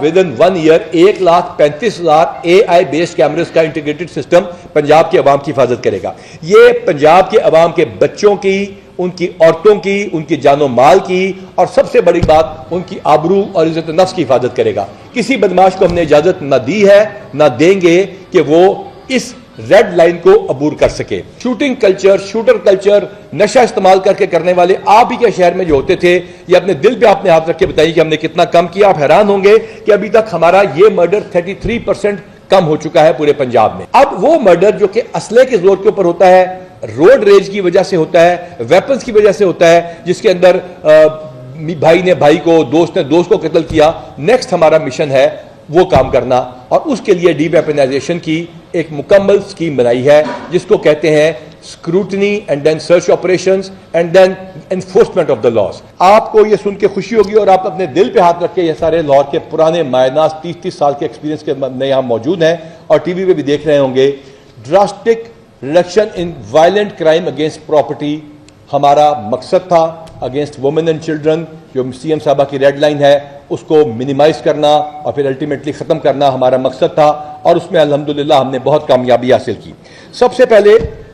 With in 1 year 1,35,000 AI based cameras का integrated system Punjab के अवाम की हिफाजत करेगा। ये पंजाब के अवाम के बच्चों की, उनकी औरतों की, उनकी जानो माल की और सबसे बड़ी बात उनकी आबरू और इज्जत नफ्स की हिफाजत करेगा। किसी बदमाश को हमने इजाजत न दी है न देंगे कि वो इस रेड लाइन को अबूर कर सके। शूटिंग कल्चर, शूटर कल्चर, नशा इस्तेमाल करके करने वाले आप ही के शहर में जो होते थे, ये अपने दिल पे आपने हाथ रख के बताइए कि हमने कितना कम किया। आप हैरान होंगे कि अभी तक हमारा ये मर्डर 33% कम हो चुका है पूरे पंजाब में। अब वो मर्डर जो कि असले के जोर के ऊपर होता है, रोड रेज की वजह से होता है, वेपन्स की वजह से होता है, जिसके अंदर भाई ने भाई को, दोस्त ने दोस्त को कत्ल किया। नेक्स्ट हमारा मिशन है वो काम करना और उसके लिए डीवेपनाइजेशन की एक मुकम्मल स्कीम बनाई है जिसको कहते हैं scrutiny and then search operations and then enforcement of the laws. आपको ये सुन के खुशी होगी और आप अपने दिल पे हाथ रख के ये सारे लाहौर के पुराने मायनास 30-30 साल के एक्सपीरियंस के में यहाँ मौजूद हैं और टीवी पे भी देख रहे होंगे। Drastic reduction in violent crime against property हमारा मकसद था। अगेंस्ट वुमेन एंड चिल्ड्रन जो CM साहबा की रेड लाइन है उसको मिनिमाइज करना और फिर अल्टीमेटली ख़त्म करना हमारा मकसद था और उसमें अल्हम्दुलिल्लाह हमने बहुत कामयाबी हासिल की। सबसे पहले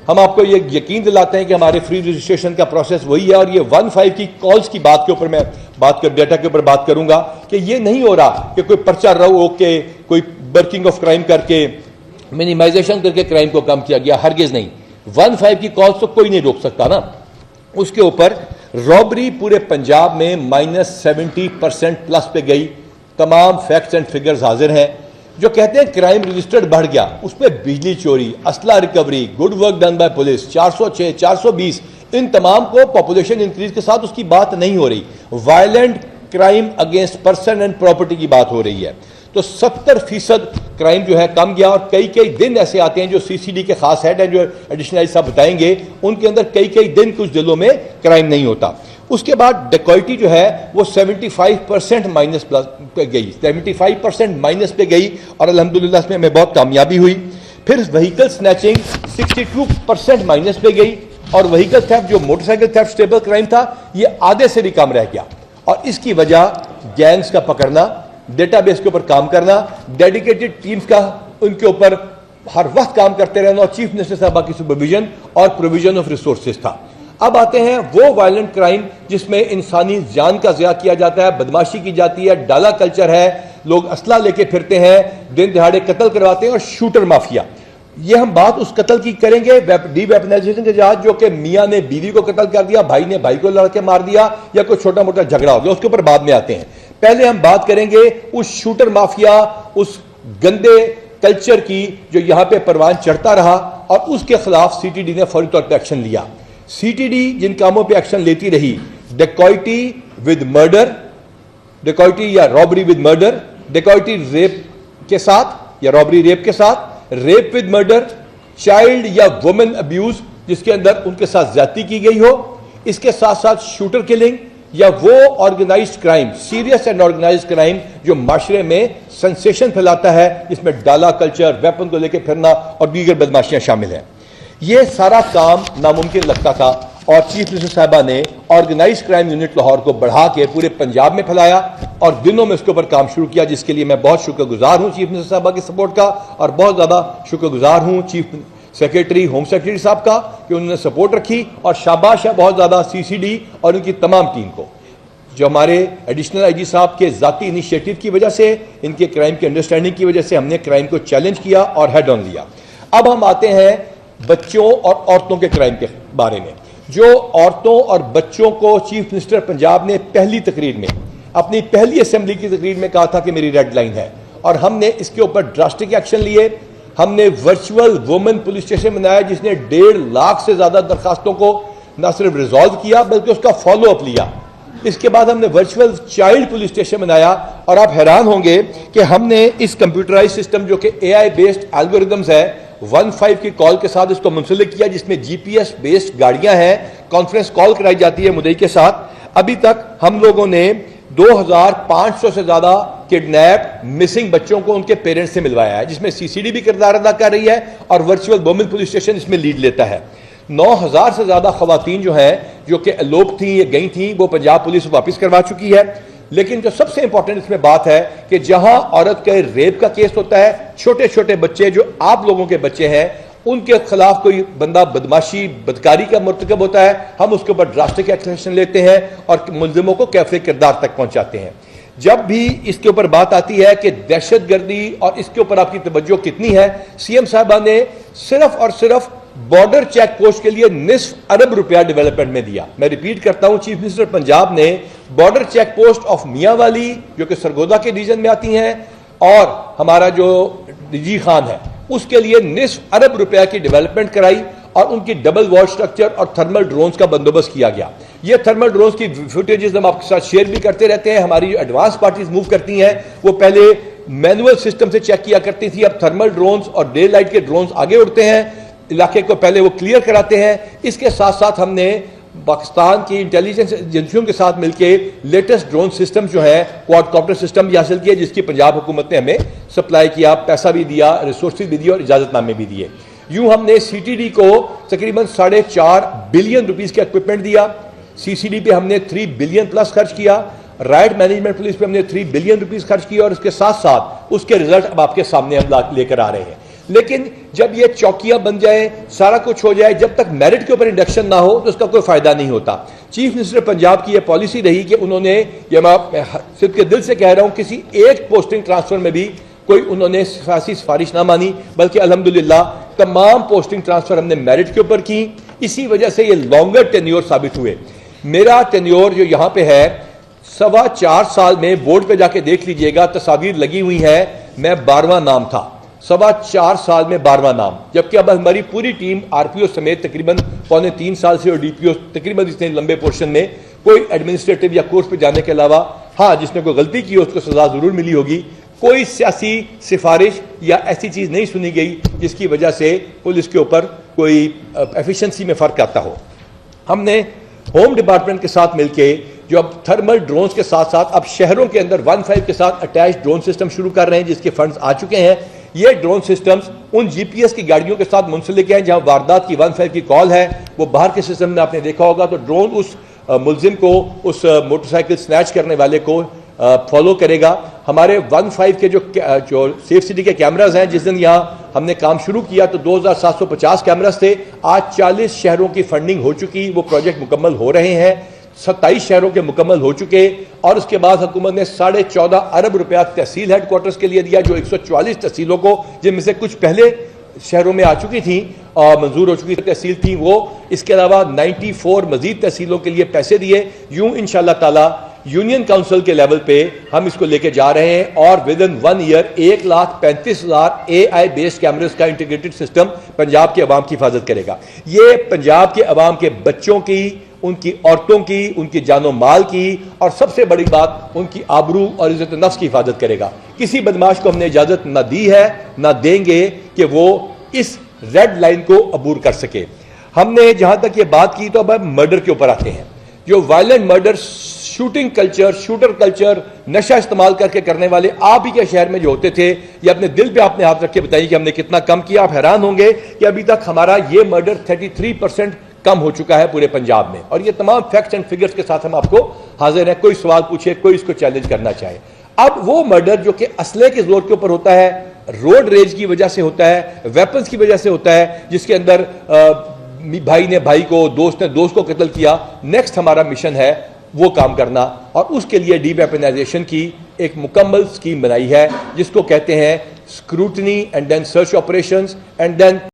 हम आपको ये यकीन दिलाते हैं कि हमारे फ्री रजिस्ट्रेशन का प्रोसेस वही है और ये 15 की कॉल्स की बात के ऊपर मैं डेटा के ऊपर बात करूंगा कि ये नहीं हो रहा कि कोई पर्चा रोक के, कोई बर्किंग ऑफ क्राइम करके, मिनिमाइजेशन करके क्राइम को कम किया गया, हरगिज नहीं। 15 की कॉल्स तो कोई नहीं रोक सकता ना। उसके ऊपर रॉबरी पूरे पंजाब में -70% प्लस पे गई। तमाम फैक्ट्स एंड फिगर्स हाजिर हैं। जो कहते हैं क्राइम रजिस्टर्ड बढ़ गया, उसमें बिजली चोरी, असला recovery, good work done by police 406, 420, इन तमाम को पॉपुलेशन इंक्रीज के साथ उसकी बात नहीं हो रही। Violent crime against person and property की बात हो रही है। तो 70% क्राइम जो है कम गया और कई कई दिन ऐसे आते हैं जो CCD के खास हेड हैं जो एडिशनल साहब बताएंगे, उनके अंदर कई कई दिन कुछ जिलों में क्राइम नहीं होता। उसके बाद डेकॉइटी जो है वो 75% माइनस प्लस पे गई, 75% माइनस पे गई और अल्हम्दुलिल्लाह इसमें हमें बहुत कामयाबी हुई। फिर व्हीकल स्नैचिंग 62% माइनस पे गई और व्हीकल थेफ्ट जो मोटरसाइकिल थेफ्ट स्टेबल क्राइम था ये आधे से भी कम रह गया और इसकी वजह गैंग्स का पकड़ना, डेटाबेस के ऊपर काम करना, डेडिकेटेड टीम्स का उनके ऊपर हर वक्त काम करते रहना और चीफ मिनिस्टर साहबा की सुपरविजन और प्रोविजन ऑफ रिसोर्सेज था। अब आते हैं वो वायलेंट क्राइम जिसमें इंसानी जान का ज़िया किया जाता है, बदमाशी की जाती है, डाला कल्चर है, लोग असला लेके फिरते हैं, दिन दिहाड़े कत्ल करवाते हैं और शूटर माफिया। ये हम बात उस कत्ल की करेंगे डीवेपनाइजेशन के जहाज जो कि मियाँ ने बीवी को कत्ल कर दिया, भाई ने भाई को लड़के मार दिया या कोई छोटा मोटा झगड़ा हो गया, उसके ऊपर बाद में आते हैं। पहले हम बात करेंगे उस शूटर माफिया, उस गंदे कल्चर की जो यहां पे परवान चढ़ता रहा और उसके खिलाफ CTD ने फौरी तौर पर एक्शन लिया। CTD जिन कामों पे एक्शन लेती रही, डेकॉइटी विद मर्डर, डेकॉइटी या robbery with murder, dacoity rape के साथ या रॉबरी रेप के साथ, रेप विद मर्डर, चाइल्ड या वुमेन अब्यूज जिसके अंदर उनके साथ ज्यादती की गई हो, इसके साथ साथ शूटर किलिंग या वो organised crime, serious and organised crime जो माशरे में सेंसेशन फैलाता है, जिसमें डाला कल्चर, वेपन को लेकर फिरना और दीगर बदमाशियां शामिल हैं। ये सारा काम नामुमकिन लगता था और चीफ मिनिस्टर साहबा ने ऑर्गेनाइज्ड क्राइम यूनिट लाहौर को बढ़ा के पूरे पंजाब में फैलाया और दिनों में उसके ऊपर काम शुरू किया, जिसके लिए मैं बहुत शुक्रगुजार हूं चीफ मिनिस्टर साहबा की सपोर्ट का और बहुत ज्यादा शुक्रगुजार हूं चीफ सेक्रेटरी, होम सेक्रेटरी साहब का कि उन्होंने सपोर्ट रखी और शाबाश है बहुत ज़्यादा CCD और उनकी तमाम टीम को, जो हमारे एडिशनल IG साहब के ज़ाती इनिशिएटिव की वजह से, इनके क्राइम की अंडरस्टैंडिंग की वजह से हमने क्राइम को चैलेंज किया और हेड ऑन लिया। अब हम आते हैं बच्चों और औरतों के क्राइम के बारे में। जो औरतों और बच्चों को चीफ मिनिस्टर पंजाब ने पहली तकरीर में, अपनी पहली असेंबली की तकरीर में कहा था कि मेरी रेड लाइन है और हमने इसके ऊपर ड्रास्टिक एक्शन लिए। हमने वर्चुअल वुमेन पुलिस स्टेशन बनाया जिसने 1.5 लाख से ज्यादा दरखास्तों को न सिर्फ रिजॉल्व किया बल्कि उसका फॉलो अप लिया। इसके बाद हमने वर्चुअल चाइल्ड पुलिस स्टेशन बनाया और आप हैरान होंगे कि हमने इस कंप्यूटराइज सिस्टम जो कि AI बेस्ड एल्गोरिदम्स है 15 की कॉल के साथ इसको मुंसलिक किया, जिसमें GPS बेस्ड गाड़ियां हैं, कॉन्फ्रेंस कॉल कराई जाती है मुद्दई के साथ। अभी तक हम लोगों ने 2500 से ज्यादा किडनैप मिसिंग बच्चों को उनके पेरेंट्स से मिलवाया है, जिसमें CCD भी किरदार अदा कर रही है और वर्चुअल वुमेन पुलिस स्टेशन इसमें लीड लेता है। 9000 से ज्यादा खवातीन जो हैं जो कि अलोप थी या गई थी वो पंजाब पुलिस वापस करवा चुकी है। लेकिन जो सबसे इंपॉर्टेंट इसमें बात है कि जहां औरत के रेप का केस होता है, छोटे छोटे बच्चे जो आप लोगों के बच्चे हैं, उनके खिलाफ कोई बंदा बदमाशी बदकारी का मर्तकब होता है, हम उसके ऊपर ड्रास्टिक एक्शन लेते हैं और मुलजिमों को कैफे किरदार तक पहुंचाते हैं। जब भी इसके ऊपर बात आती है कि दहशतगर्दी और इसके ऊपर आपकी तवज्जो कितनी है, सीएम साहबा ने सिर्फ और सिर्फ बॉर्डर चेक पोस्ट के लिए निस्फ अरब रुपया डेवलपमेंट में दिया। मैं रिपीट करता हूं, चीफ मिनिस्टर पंजाब ने border check post of Mianwali जो कि सरगोदा के रीजन में आती हैं और हमारा जो रिजी खान है उसके लिए निस्फ अरब रुपया की डेवलपमेंट कराई और उनकी डबल वॉल स्ट्रक्चर और थर्मल ड्रोन्स का बंदोबस्त किया गया। ये थर्मल ड्रोन्स की फुटेजेस हम आपके साथ शेयर भी करते रहते हैं। हमारी जो एडवांस पार्टीज मूव करती हैं वो पहले मैनुअल सिस्टम से चेक किया करती थी, अब थर्मल ड्रोन्स और डे लाइट के ड्रोन्स आगे उड़ते हैं, इलाके को पहले वो क्लियर कराते हैं। इसके साथ साथ हमने पाकिस्तान की इंटेलिजेंस एजेंसियों के साथ मिलकर लेटेस्ट ड्रोन सिस्टम जो है क्वाडकॉप्टर सिस्टम भी हासिल किया, जिसकी पंजाब हुकूमत ने हमें सप्लाई किया, पैसा भी दिया, रिसोर्सेज भी दिए और इजाजतनामे भी दिए। यूं हमने सीटीडी को तकरीबन 4.5 बिलियन रुपीस का इक्विपमेंट दिया, सीसीडी पे हमने 3 बिलियन प्लस खर्च किया, राइट मैनेजमेंट पुलिस पे हमने 3 बिलियन रुपीस खर्च किया और उसके साथ साथ उसके रिजल्ट अब आपके सामने हम लेकर आ रहे हैं। लेकिन जब ये चौकियां बन जाए, सारा कुछ हो जाए, जब तक मेरिट के ऊपर इंडक्शन ना हो तो उसका कोई फायदा नहीं होता। चीफ मिनिस्टर पंजाब की यह पॉलिसी रही कि उन्होंने, ये मैं सिर्फ के दिल से कह रहा हूं, किसी एक पोस्टिंग ट्रांसफर में भी कोई उन्होंने सियासी सिफारिश ना मानी, बल्कि अल्हम्दुलिल्लाह तमाम पोस्टिंग ट्रांसफर हमने मेरिट के ऊपर की। इसी वजह से ये लॉन्गर टेन्योर साबित हुए। मेरा टेन्योर जो यहां पे है 4.25 साल में, बोर्ड पे जाके देख लीजिएगा, तस्वीर लगी हुई है, मैं 12वां नाम था 4.25 साल में 12वां नाम, जबकि अब हमारी पूरी टीम आरपीओ समेत तकरीबन 3.25 साल से और डीपीओ तकरीबन इतने लंबे पोर्शन में कोई एडमिनिस्ट्रेटिव या कोर्स पे जाने के अलावा, हाँ जिसने कोई गलती की उसको सजा जरूर मिली होगी, कोई सियासी सिफारिश या ऐसी चीज नहीं सुनी गई जिसकी वजह से पुलिस के ऊपर कोई एफिशिएंसी में फर्क आता हो। हमने होम डिपार्टमेंट के साथ मिलके जो अब थर्मल ड्रोन्स के साथ साथ अब शहरों के अंदर 1.5 के साथ अटैच ड्रोन सिस्टम शुरू कर रहे हैं, जिसके फंड्स आ चुके हैं। ये ड्रोन सिस्टम्स उन जीपीएस की गाड़ियों के साथ मुंसलिक हैं जहां वारदात की 1.5 की कॉल है, वो बाहर के सिस्टम में आपने देखा होगा, तो ड्रोन उस मुलजिम को, उस मोटरसाइकिल स्नैच करने वाले को फॉलो करेगा। हमारे 1.5 के जो सेफ सिटी के कैमराज हैं, जिस दिन यहाँ हमने काम शुरू किया तो 2750 कैमराज थे, आज 40 शहरों की फंडिंग हो चुकी, वो प्रोजेक्ट मुकम्मल हो रहे हैं, 27 शहरों के मुकम्मल हो चुके और उसके बाद हुकूमत ने 14.5 अरब रुपया तहसील हेडक्वार्टर्स के लिए दिया, जो 144 तहसीलों को, जिनमें से कुछ पहले शहरों में आ चुकी थी और मंजूर हो चुकी तहसील थी वो, इसके अलावा 94 मजीद तहसीलों के लिए पैसे दिए। यूं इंशाअल्लाह ताला यूनियन काउंसिल के लेवल पे हम इसको लेके जा रहे हैं और within 1 year 1,35,000 AI based cameras का इंटीग्रेटेड सिस्टम पंजाब के अवाम की हिफाजत करेगा। ये पंजाब के अवाम के बच्चों की, उनकी औरतों की, उनकी जानो माल की और सबसे बड़ी बात उनकी आबरू और इज्जत नफ्स की हिफाजत करेगा। किसी बदमाश को हमने इजाजत ना दी है ना देंगे कि वो इस रेड लाइन को अबूर कर सके। हमने जहां तक ये बात की तो अब मर्डर के ऊपर आते हैं। जो violent murder, shooting culture, shooter culture, नशा इस्तेमाल करके करने वाले आप ही के शहर में जो होते थे, ये अपने दिल पे आपने हाथ रख के बताइए कि हमने कितना कम किया। आप हैरान होंगे कि अभी तक हमारा ये मर्डर 33% कम हो चुका है पूरे पंजाब में, और ये तमाम फैक्ट्स एंड फिगर्स के साथ हम आपको हाजिर हैं। कोई सवाल पूछे, कोई इसको चैलेंज करना चाहे। अब वो मर्डर जो कि असले के जोर के ऊपर होता है, रोड रेज की वजह से होता है, वेपन्स की वजह से होता है, जिसके अंदर भाई ने भाई को, दोस्त ने दोस्त को कत्ल किया, नेक्स्ट हमारा मिशन है वो काम करना, और उसके लिए डीवेपनाइजेशन की एक मुकम्मल स्कीम बनाई है जिसको कहते हैं scrutiny and then search operations and then